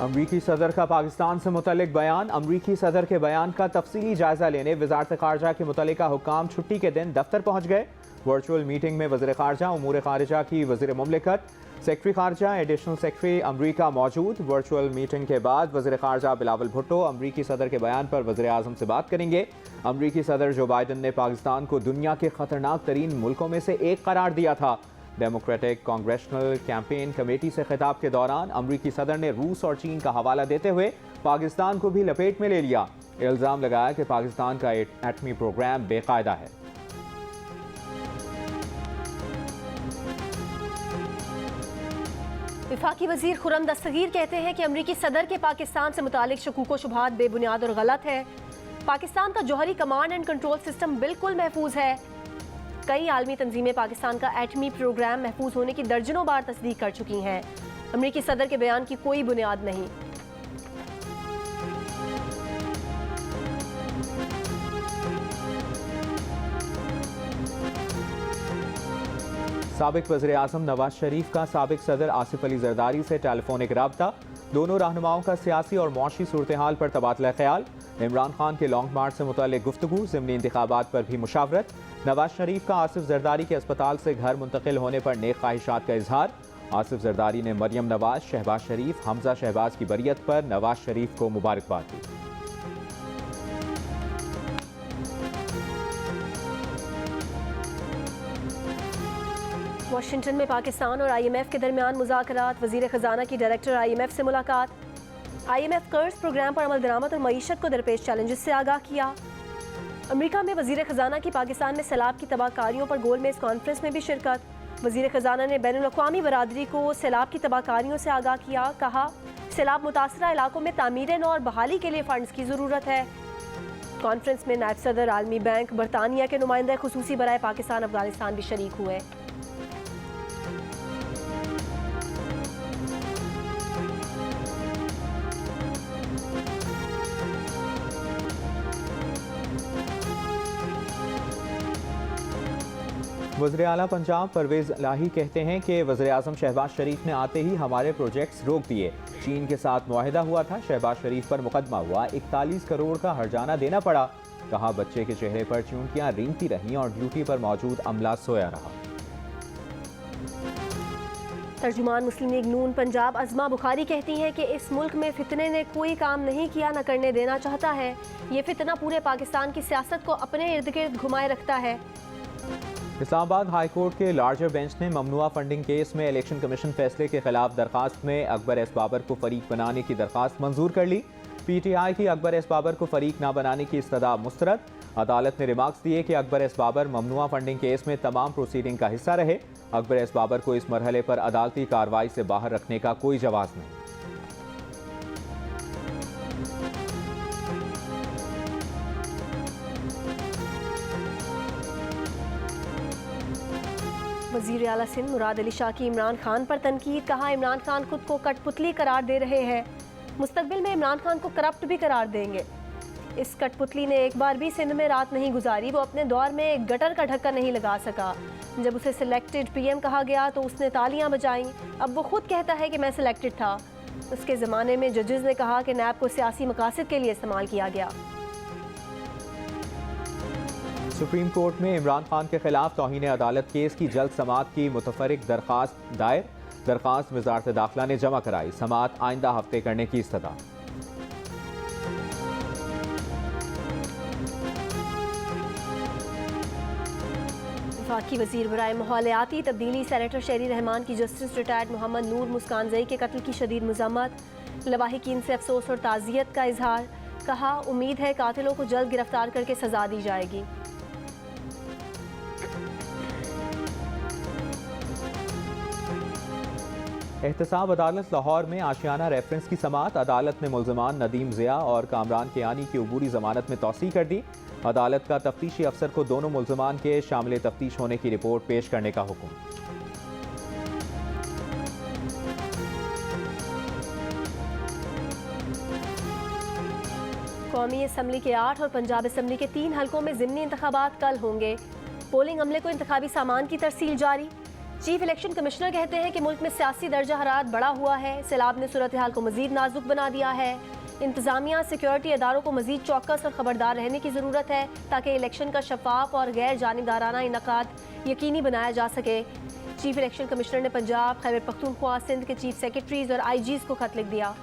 अमरीकी सदर का पाकिस्तान से मुतल्लिक बयान। अमरीकी सदर के बयान का तफसीली जायजा लेने वजारत खारजा के मुतल्लिका हुक्काम छुट्टी के दिन दफ्तर पहुंच गए। वर्चुअल मीटिंग में वज़ीर खारजा, उमूर खारजा की वज़ीर मुमलिकत, सेक्रेटरी खारजा, एडिशनल सेक्रेटरी अमरीका मौजूद। वर्चुअल मीटिंग के बाद वज़ीर खारजा बिलावल भुट्टो अमरीकी सदर के बयान पर वज़ीर आज़म से बात करेंगे। अमरीकी सदर जो बाइडन ने पाकिस्तान को दुनिया के खतरनाक तरीन मुल्कों में से एक करार दिया था। डेमोक्रेटिक कांग्रेशनल कैंपेन कमेटी से खिताब के दौरान अमरीकी सदर ने रूस और चीन का हवाला देते हुए पाकिस्तान को भी लपेट में ले लिया। इल्ज़ाम लगाया कि पाकिस्तान का एटमी प्रोग्राम बेकायदा है। वफाकी वजीर खुर्रम दस्तगीर कहते हैं कि अमरीकी सदर के पाकिस्तान से मुतालिक शकूक व शुबहात बेबुनियाद और गलत है। पाकिस्तान का जौहरी कमांड एंड कंट्रोल सिस्टम बिल्कुल महफूज है। कई आलमी तंजीमें पाकिस्तान का एटमी प्रोग्राम महफूज होने की दर्जनों बार तस्दीक कर चुकी हैं। अमरीकी सदर के बयान की कोई बुनियाद नहीं। साबिक वज़ीर आज़म नवाज शरीफ का साबिक सदर आसिफ अली जरदारी से टेलीफोनिक राब्ता। दोनों रहनुमाओं का सियासी और मुआशी सूरत हाल पर तबादला ख्याल। इमरान खान के लॉन्ग मार्च से मुताल्लिक गुफ्तगू, ज़िमनी इंतखाबात पर भी मुशावरत। नवाज शरीफ का आसिफ जरदारी के अस्पताल से घर मुंतकिल होने पर नेक ख्वाहिशात का इजहार। आसिफ जरदारी ने मरियम नवाज, शहबाज शरीफ, हमजा शहबाज की बरियत पर नवाज शरीफ को मुबारकबाद दी। वाशिंगटन में पाकिस्तान और IMF के दरमियान मुज़ाकरात। वज़ीर ख़जाना की डायरेक्टर IMF से मुलाकात। IMF कर्ज प्रोग्राम पर अमल दरामद और मईशत को दरपेश चैलेंजेस से आगाह किया। अमेरिका में वज़ीर ख़जाना की पाकिस्तान में सैलाब की तबाहकारियों पर गोलमेज कॉन्फ्रेंस में भी शिरकत। वज़ीर ख़जाना ने बैनुल-अक़वामी बरादरी को सैलाब की तबाहकारियों से आगाह किया। कहा, सैलाब मुतासरा इलाकों में तामीर नौ और बहाली के लिए फ़ंड्स की ज़रूरत है। कॉन्फ्रेंस में नायब सदर, आलमी बैंक, बरतानिया के नुमाइंदे खुसूसी बराए पाकिस्तान अफगानिस्तान भी शरीक हुए। वज़ीर आला पंजाब परवेज़ इलाही कहते हैं कि वज़ीर आज़म शहबाज शरीफ ने आते ही हमारे प्रोजेक्ट्स रोक दिए। चीन के साथ मुआहिदा हुआ था, शहबाज शरीफ पर मुकदमा हुआ, 41 करोड़ का हर्जाना देना पड़ा। कहा, बच्चे के चेहरे पर चूंटियां रेंगती रहीं और ड्यूटी पर मौजूद अमला सोया रहा। तर्जुमान मुस्लिम लीग नून पंजाब अज़मा बुखारी कहती हैं कि इस मुल्क में फितने ने कोई काम नहीं किया, न करने देना चाहता है। ये फितना पूरे पाकिस्तान की सियासत को अपने इर्द गिर्द घुमाए रखता है। इस्लामाबाद हाई कोर्ट के लार्जर बेंच ने ममनुआ फंडिंग केस में इलेक्शन कमीशन फैसले के खिलाफ दरखास्त में अकबर एस बाबर को फरीक बनाने की दरखास्त मंजूर कर ली। PTI की अकबर एस बाबर को फरीक ना बनाने की इस्तदा मुस्तरद। अदालत ने रिमार्क्स दिए कि अकबर एस बाबर ममनुआ फंडिंग केस में तमाम प्रोसीडिंग का हिस्सा रहे। अकबर एस बाबर को इस मरहले पर अदालती कार्रवाई से बाहर रखने का कोई जवाब नहीं। वज़ीर आला सिंध मुराद अली शाह की इमरान खान पर तनकीद। कहा, इमरान खान खुद को कठपुतली करार दे रहे हैं, मुस्तकबिल में इमरान खान को करप्ट भी करार देंगे। इस कठपुतली ने एक बार भी सिंध में रात नहीं गुजारी। वो अपने दौर में एक गटर का ढक्कन नहीं लगा सका। जब उसे सिलेक्टेड PM कहा गया तो उसने तालियां बजाईं। अब वो खुद कहता है कि मैं सिलेक्टेड था। उसके ज़माने में जजेस ने कहा कि नैब को सियासी मकासद के लिए इस्तेमाल किया गया। सुप्रीम कोर्ट में इमरान खान के खिलाफ तौहीन अदालत केस की जल्द समाअत की मुतफरिक दरखास्त दायर। दरखास्त वज़ारत दाखिला ने जमा कराई। समाअत आइंदा हफ्ते करने की इस्तदा। वफाकी वज़ीर बराए माहौलियाती तब्दीली सेनेटर शेरी रहमान की जस्टिस रिटायर्ड मोहम्मद नूर मुस्कानजई के कत्ल की शदीद मज़म्मत। लवाहिकीन से अफसोस और ताज़ियत का इजहार। कहा, उम्मीद है कातिलों को जल्द गिरफ्तार करके सजा दी जाएगी। एहतसाब अदालत लाहौर में आशियाना रेफरेंस की समाअत। अदालत ने मुल्ज़िमान नदीम ज़िया और कामरान कियानी की अबूरी ज़मानत में तौसीह कर दी। अदालत का तफ्तीशी अफसर को दोनों मुल्ज़िमान के शामिल तफ्तीश होने की रिपोर्ट पेश करने का हुक्म। कौमी असम्बली के 8 और पंजाब असम्बली के 3 हलकों में ज़िमनी इंतखाबात कल होंगे। पोलिंग अमले को इंतखाबी सामान की तरसील जारी। चीफ इलेक्शन कमिश्नर कहते हैं कि मुल्क में सियासी दर्जा हरारत बढ़ा हुआ है। सैलाब ने सूरत हाल को मजीद नाजुक बना दिया है। इंतजामिया सिक्योरिटी इदारों को मजीद चौकस और खबरदार रहने की ज़रूरत है ताकि इलेक्शन का शफाफ और गैर जानिबदाराना इनकाद यकीनी बनाया जा सके। चीफ इलेक्शन कमिश्नर ने पंजाब, खैबर पख्तूनख्वा, सिंध के चीफ सेक्रेटरीज और IGs को खत लिख दिया।